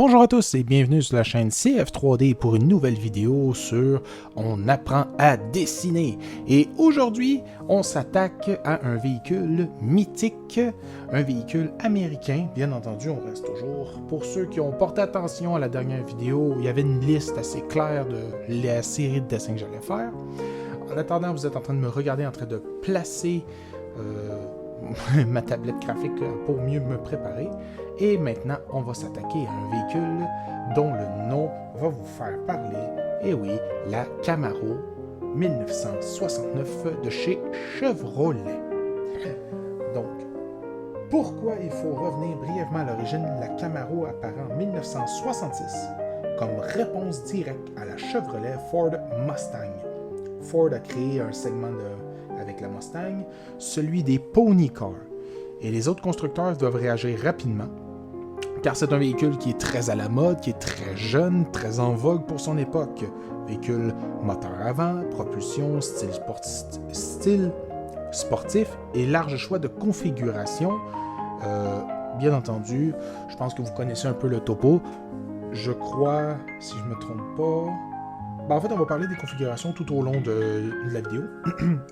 Bonjour à tous et bienvenue sur la chaîne CF3D pour une nouvelle vidéo sur On apprend à dessiner. Et aujourd'hui, on s'attaque à un véhicule mythique, un véhicule américain. Bien entendu, on reste toujours. Pour ceux qui ont porté attention à la dernière vidéo, il y avait une liste assez claire de la série de dessins que j'allais faire. En attendant, vous êtes en train de me regarder en train de placer ma tablette graphique pour mieux me préparer. Et maintenant, on va s'attaquer à un véhicule dont le nom va vous faire parler. Et oui, la Camaro 1969 de chez Chevrolet. Donc, pourquoi il faut revenir brièvement à l'origine de la Camaro apparue en 1966 comme réponse directe à la Chevrolet Ford Mustang. Ford a créé un segment avec la Mustang, celui des pony cars. Et les autres constructeurs doivent réagir rapidement, car c'est un véhicule qui est très à la mode, qui est très jeune, très en vogue pour son époque. Véhicule moteur avant, propulsion, style sportif et large choix de configuration. Bien entendu, je pense que vous connaissez un peu le topo. Je crois, si je ne me trompe pas... En fait, on va parler des configurations tout au long de la vidéo.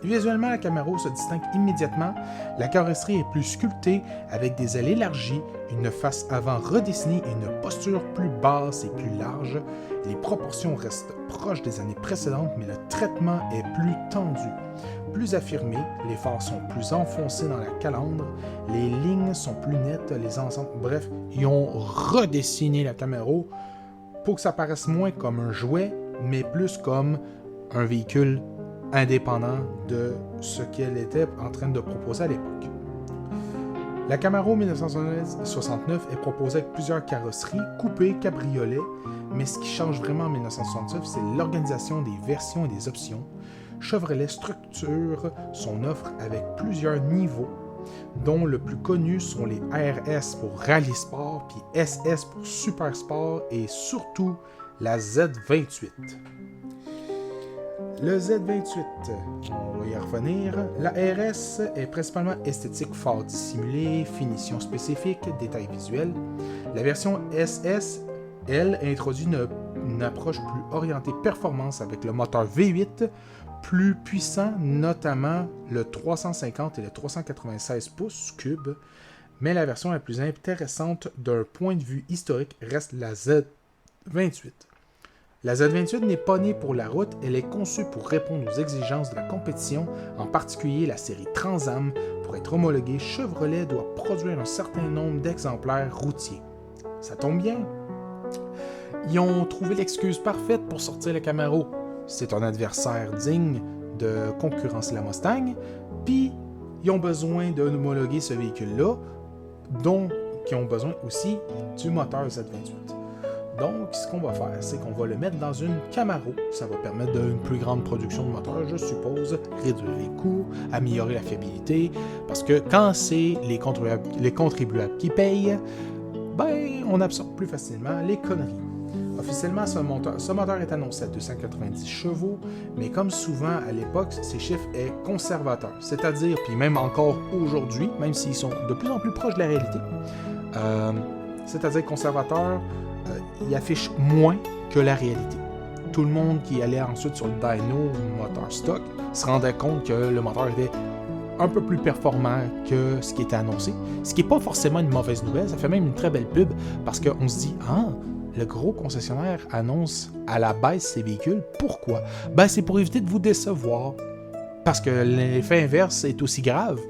Visuellement, la Camaro se distingue immédiatement. La carrosserie est plus sculptée, avec des ailes élargies, une face avant redessinée et une posture plus basse et plus large. Les proportions restent proches des années précédentes, mais le traitement est plus tendu, plus affirmé. Les phares sont plus enfoncés dans la calandre, les lignes sont plus nettes, les ensembles... Bref, ils ont redessiné la Camaro pour que ça paraisse moins comme un jouet, mais plus comme un véhicule indépendant de ce qu'elle était en train de proposer à l'époque. La Camaro 1969 est proposée avec plusieurs carrosseries, coupées, cabriolets, mais ce qui change vraiment en 1969, c'est l'organisation des versions et des options. Chevrolet structure son offre avec plusieurs niveaux, dont le plus connu sont les RS pour Rally Sport, puis SS pour Super Sport et surtout la Z28. Le Z28, on va y revenir. La RS est principalement esthétique, phare dissimulé, finition spécifique, détails visuels. La version SS, elle, introduit une approche plus orientée performance avec le moteur V8 plus puissant, notamment le 350 et le 396 pouces cubes. Mais la version la plus intéressante d'un point de vue historique reste la Z28. La Z28 n'est pas née pour la route, elle est conçue pour répondre aux exigences de la compétition, en particulier la série Trans Am. Pour être homologuée, Chevrolet doit produire un certain nombre d'exemplaires routiers. Ça tombe bien. Ils ont trouvé l'excuse parfaite pour sortir le Camaro. C'est un adversaire digne de concurrencer la Mustang, puis ils ont besoin d'homologuer ce véhicule-là, dont ils ont besoin aussi du moteur Z28. Donc, ce qu'on va faire, c'est qu'on va le mettre dans une Camaro. Ça va permettre une plus grande production de moteur, je suppose, réduire les coûts, améliorer la fiabilité, parce que quand c'est les contribuables qui payent, on absorbe plus facilement les conneries. Officiellement, ce moteur est annoncé à 290 chevaux, mais comme souvent à l'époque, ces chiffres est conservateur. C'est-à-dire, puis même encore aujourd'hui, même s'ils sont de plus en plus proches de la réalité, c'est-à-dire conservateur, il affiche moins que la réalité. Tout le monde qui allait ensuite sur le dyno moteur stock se rendait compte que le moteur était un peu plus performant que ce qui était annoncé, ce qui n'est pas forcément une mauvaise nouvelle, ça fait même une très belle pub, parce qu'on se dit « Ah, le gros concessionnaire annonce à la baisse ses véhicules, pourquoi? » C'est pour éviter de vous décevoir, parce que l'effet inverse est aussi grave.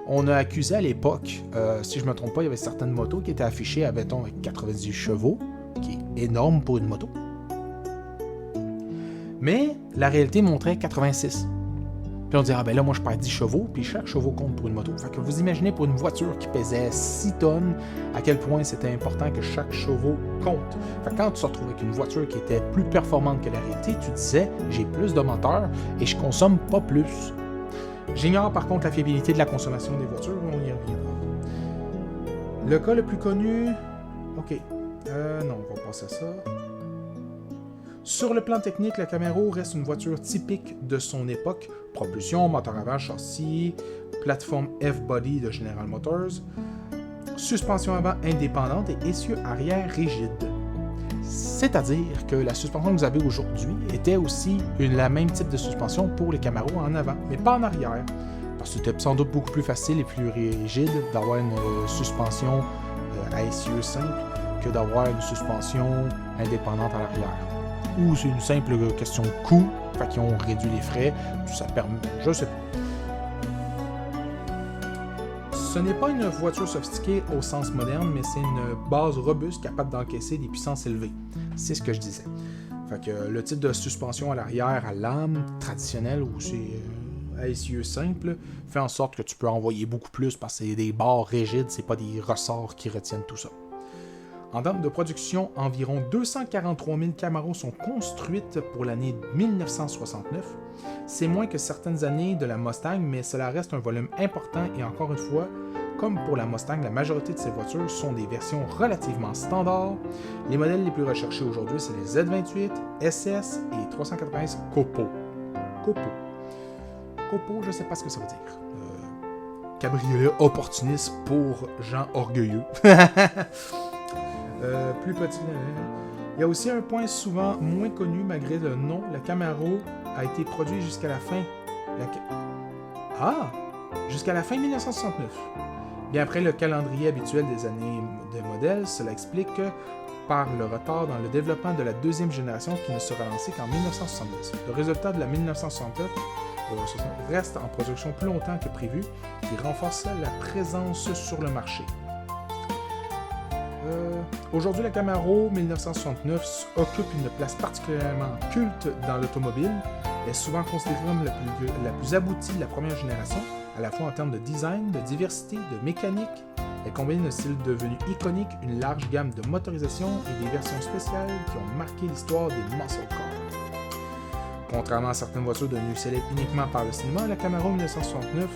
On a accusé à l'époque, si je ne me trompe pas, il y avait certaines motos qui étaient affichées avec 98 chevaux, qui est énorme pour une moto. Mais la réalité montrait 86. Puis on dit, là, moi je perds 10 chevaux, puis chaque chevaux compte pour une moto. Fait que vous imaginez pour une voiture qui pesait 6 tonnes, à quel point c'était important que chaque chevaux compte. Fait que quand tu te retrouves avec une voiture qui était plus performante que la réalité, tu disais, j'ai plus de moteur et je consomme pas plus. J'ignore par contre la fiabilité de la consommation des voitures, on y reviendra. Le cas le plus connu... Ok. Non, on va passer à ça. Sur le plan technique, la Camaro reste une voiture typique de son époque. Propulsion, moteur avant, châssis, plateforme F-Body de General Motors, suspension avant indépendante et essieu arrière rigide. C'est-à-dire que la suspension que vous avez aujourd'hui était aussi la même type de suspension pour les Camaro en avant, mais pas en arrière. Parce que c'était sans doute beaucoup plus facile et plus rigide d'avoir une suspension à essieu simple que d'avoir une suspension indépendante à l'arrière. Ou c'est une simple question de coût, fait qu'ils ont réduit les frais, ça permet, je sais pas. Ce n'est pas une voiture sophistiquée au sens moderne, mais c'est une base robuste capable d'encaisser des puissances élevées. C'est ce que je disais. Fait que le type de suspension à l'arrière à lame traditionnelle ou c'est à essieu simple fait en sorte que tu peux envoyer beaucoup plus parce que c'est des barres rigides, c'est pas des ressorts qui retiennent tout ça. En termes de production, environ 243 000 Camaro sont construites pour l'année 1969. C'est moins que certaines années de la Mustang, mais cela reste un volume important et encore une fois, comme pour la Mustang, la majorité de ces voitures sont des versions relativement standards. Les modèles les plus recherchés aujourd'hui, c'est les Z28, SS et 390 Copo. Copo, je sais pas ce que ça veut dire. Cabriolet opportuniste pour gens orgueilleux. Plus petit. Il y a aussi un point souvent moins connu malgré le nom. La Camaro a été produite jusqu'à la fin. Jusqu'à la fin 1969. Bien après le calendrier habituel des années de modèles, cela explique que par le retard dans le développement de la deuxième génération qui ne sera lancée qu'en 1970. Le résultat de la 1969 reste en production plus longtemps que prévu et renforce la présence sur le marché. Aujourd'hui, la Camaro 1969 occupe une place particulièrement culte dans l'automobile. Elle est souvent considérée comme la plus aboutie de la première génération, à la fois en termes de design, de diversité, de mécanique. Elle combine un style devenu iconique, une large gamme de motorisation et des versions spéciales qui ont marqué l'histoire des muscle cars. Contrairement à certaines voitures devenues célèbres uniquement par le cinéma, la Camaro 1969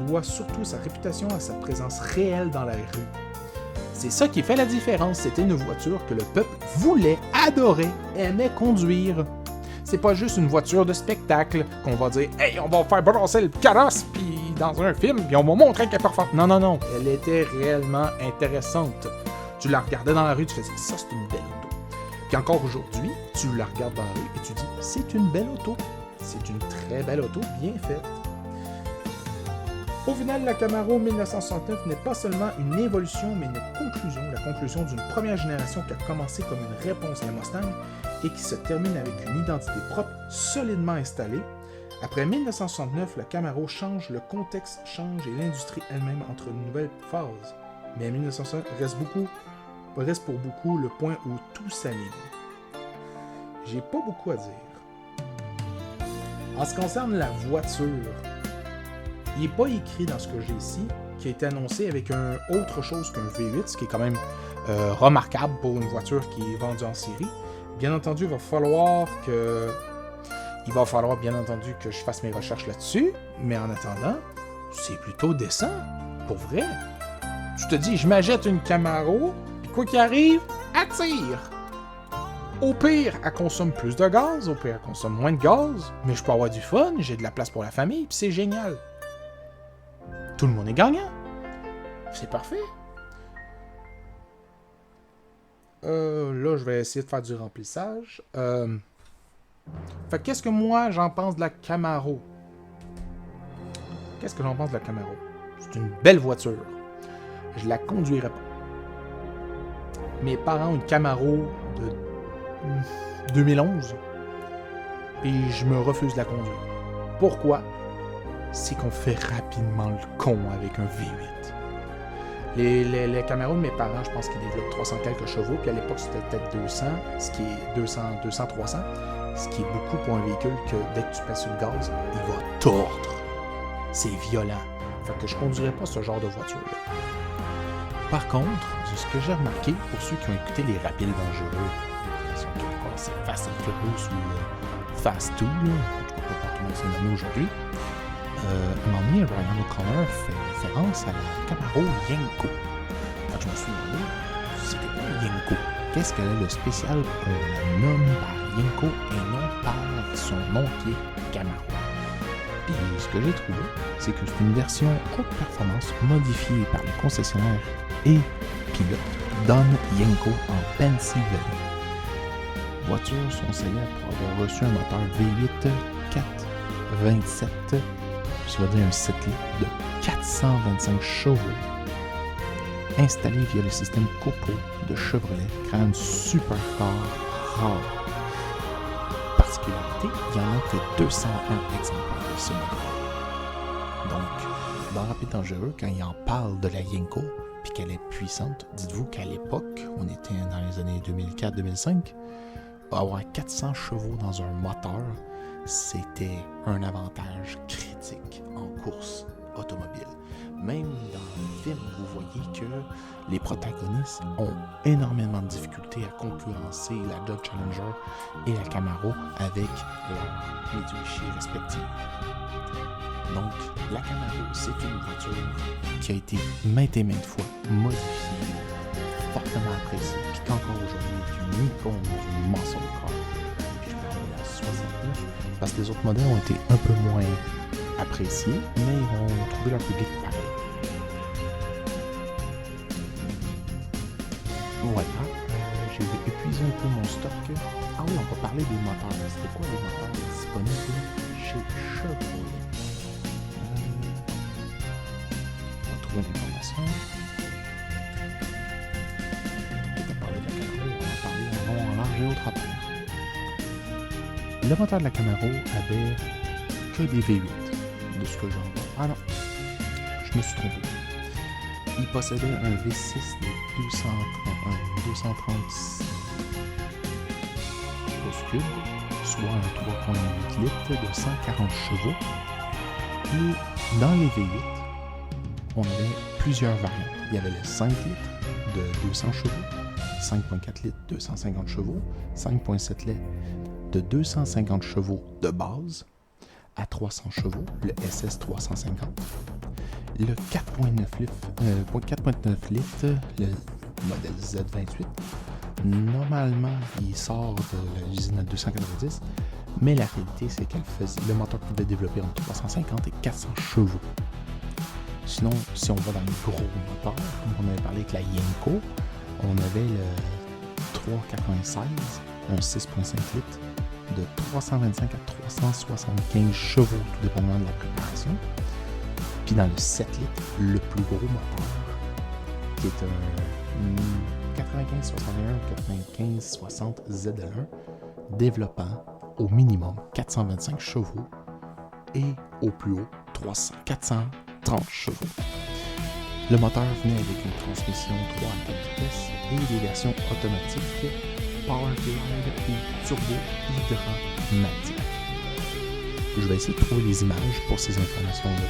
doit surtout sa réputation à sa présence réelle dans la rue. C'est ça qui fait la différence. C'était une voiture que le peuple voulait, adorait, aimait conduire. C'est pas juste une voiture de spectacle qu'on va dire « Hey, on va faire brasser le carrosse puis dans un film, puis on va montrer qu'elle est parfaite. » Non. Elle était réellement intéressante. Tu la regardais dans la rue, tu faisais « Ça, c'est une belle auto. » Puis encore aujourd'hui, tu la regardes dans la rue et tu dis « C'est une belle auto. C'est une très belle auto, bien faite. » Au final, la Camaro 1969 n'est pas seulement une évolution, mais une conclusion, la conclusion d'une première génération qui a commencé comme une réponse à la Mustang et qui se termine avec une identité propre solidement installée. Après 1969, la Camaro change, le contexte change et l'industrie elle-même entre une nouvelle phase. Mais 1969 reste pour beaucoup le point où tout s'aligne. J'ai pas beaucoup à dire. En ce qui concerne la voiture, il n'est pas écrit dans ce que j'ai ici, qui a été annoncé avec autre chose qu'un V8, ce qui est quand même remarquable pour une voiture qui est vendue en série. Bien entendu, il va falloir bien entendu que je fasse mes recherches là-dessus, mais en attendant, c'est plutôt décent, pour vrai. Tu te dis, je m'achète une Camaro, puis quoi qu'il arrive, elle tire. Au pire, elle consomme plus de gaz, au pire, elle consomme moins de gaz, mais je peux avoir du fun, j'ai de la place pour la famille, puis c'est génial. Tout le monde est gagnant. C'est parfait. Là, je vais essayer de faire du remplissage. Fait qu'est-ce que moi, j'en pense de la Camaro? Qu'est-ce que j'en pense de la Camaro? C'est une belle voiture. Je la conduirais pas. Mes parents ont une Camaro de 2011 et je me refuse de la conduire. Pourquoi? C'est qu'on fait rapidement le con avec un V8. Les Camaro de mes parents, je pense qu'ils développent 300 quelques chevaux, puis à l'époque c'était peut-être 200, ce qui est 200-300, ce qui est beaucoup pour un véhicule que dès que tu passes sur le gaz, il va tordre. C'est violent. Fait que je conduirais pas ce genre de voiture-là. Par contre, ce que j'ai remarqué, pour ceux qui ont écouté les Rapides Dangereux, c'est Fast and Furious ou Fast 2, là, je ne peux pas comment c'est nommé aujourd'hui, à un moment donné, Ryan O'Connor fait référence à la Camaro Yenko. Quand je me suis demandé, c'était quoi Yenko? Qu'est-ce qu'elle a de spécial qu'on la nomme par Yenko et non par son nom qui est Camaro? Puis ce que j'ai trouvé, c'est que c'est une version haute performance modifiée par le concessionnaire et pilote Don Yenko en Pennsylvanie. voitures sont célèbres pour avoir reçu un moteur V8 427, je vais dire un 7 litres de 425 chevaux, installé via le système Copo de Chevrolet, créant une supercar rare. Particularité, il n'y en a que 201 exemplaires de ce modèle. Donc, dans Rapide Dangereux, quand il en parle de la Yenko, puis qu'elle est puissante, dites-vous qu'à l'époque, on était dans les années 2004-2005, avoir 400 chevaux dans un moteur, c'était un avantage critique en course automobile. Même dans le film, vous voyez que les protagonistes ont énormément de difficultés à concurrencer la Dodge Challenger et la Camaro avec leurs Mitsubishi respectifs. Donc, la Camaro, c'est une voiture qui a été maintes et maintes fois modifiée, fortement appréciée, puis qu'encore aujourd'hui est une icône du muscle car. Puis je parle de la 69, parce que les autres modèles ont été un peu moins appréciés, mais ils ont trouvé leur public pareil. Voilà, j'ai épuisé un peu mon stock. Ah oui, on va parler des moteurs. C'était quoi les moteurs disponibles chez Chevrolet? On va trouver l'information. On va parler de la Camaro, on va parler en long, en large et au travers. Le moteur de la Camaro avait que des V8, de ce que j'en vois. Ah non, je me suis trompé. Il possédait un V6 de 236 pouces cubes, soit un 3,8 litres de 140 chevaux. Et dans les V8, on avait plusieurs variantes. Il y avait le 5 litres de 200 chevaux, 5,4 litres de 250 chevaux, 5,7 litres de 250 chevaux de base à 300 chevaux, le SS 350. Le 4,9 litres, le modèle Z28, normalement, il sort de l'usine à 290, mais la réalité, c'est que le moteur pouvait développer entre 350 et 400 chevaux. Sinon, si on va dans les gros moteurs, comme on avait parlé avec la Yenko, on avait le 396, un 6,5 litres, de 325 à 375 chevaux, tout dépendamment de la préparation. Puis dans le 7 litres, le plus gros moteur, qui est un 95-61 ou 95-60 ZL1, développant au minimum 425 chevaux et au plus haut 430 chevaux. Le moteur venait avec une transmission 3 à 4 vitesses et des versions automatiques Power Glide et Turbo Hydramatique. Je vais essayer de trouver les images pour ces informations-là.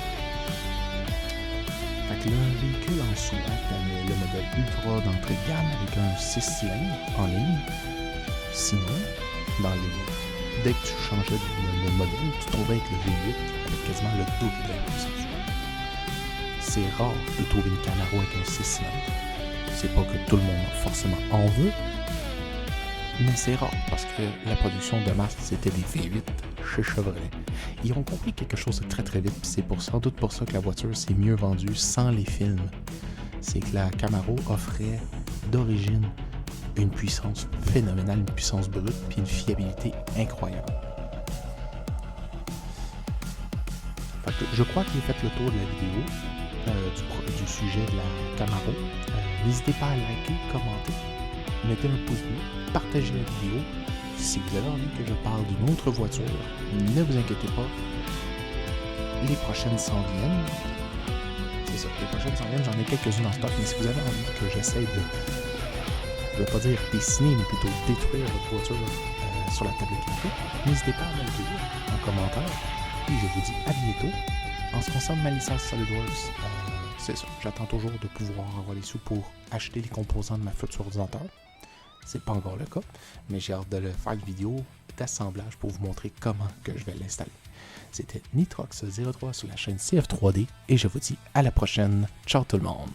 Fait que le véhicule en soi avait le modèle Ultra d'entrée de gamme avec un 6 cylindres en ligne. Sinon, dès que tu changeais le modèle, tu trouvais avec le V8 avec quasiment le double de la puissance. C'est rare de trouver une Camaro avec un 6 cylindres. C'est pas que tout le monde forcément en veut, mais c'est rare parce que la production de masse, c'était des V8 chez Chevrolet. Ils ont compris quelque chose de très très vite, puis c'est sans doute pour ça que la voiture s'est mieux vendue sans les films. C'est que la Camaro offrait d'origine une puissance phénoménale, une puissance brute, puis une fiabilité incroyable. Fait que je crois que j'ai fait le tour de la vidéo du sujet de la Camaro. N'hésitez pas à liker, commenter, mettez un pouce bleu, partagez la vidéo. Si vous avez envie que je parle d'une autre voiture, ne vous inquiétez pas, les prochaines s'en viennent. C'est ça, les prochaines s'en viennent, j'en ai quelques-unes en stock, mais si vous avez envie que j'essaie de, je ne vais pas dire dessiner, mais plutôt détruire votre voiture sur la tablette graphique, n'hésitez pas à me le dire en commentaire. Et je vous dis à bientôt. En ce qui concerne ma licence SolidWorks, c'est ça, j'attends toujours de pouvoir avoir les sous pour acheter les composants de ma future ordinateur. C'est pas encore le cas, mais j'ai hâte de le faire une vidéo d'assemblage pour vous montrer comment que je vais l'installer. C'était Nitrox03 sur la chaîne CF3D et je vous dis à la prochaine. Ciao tout le monde!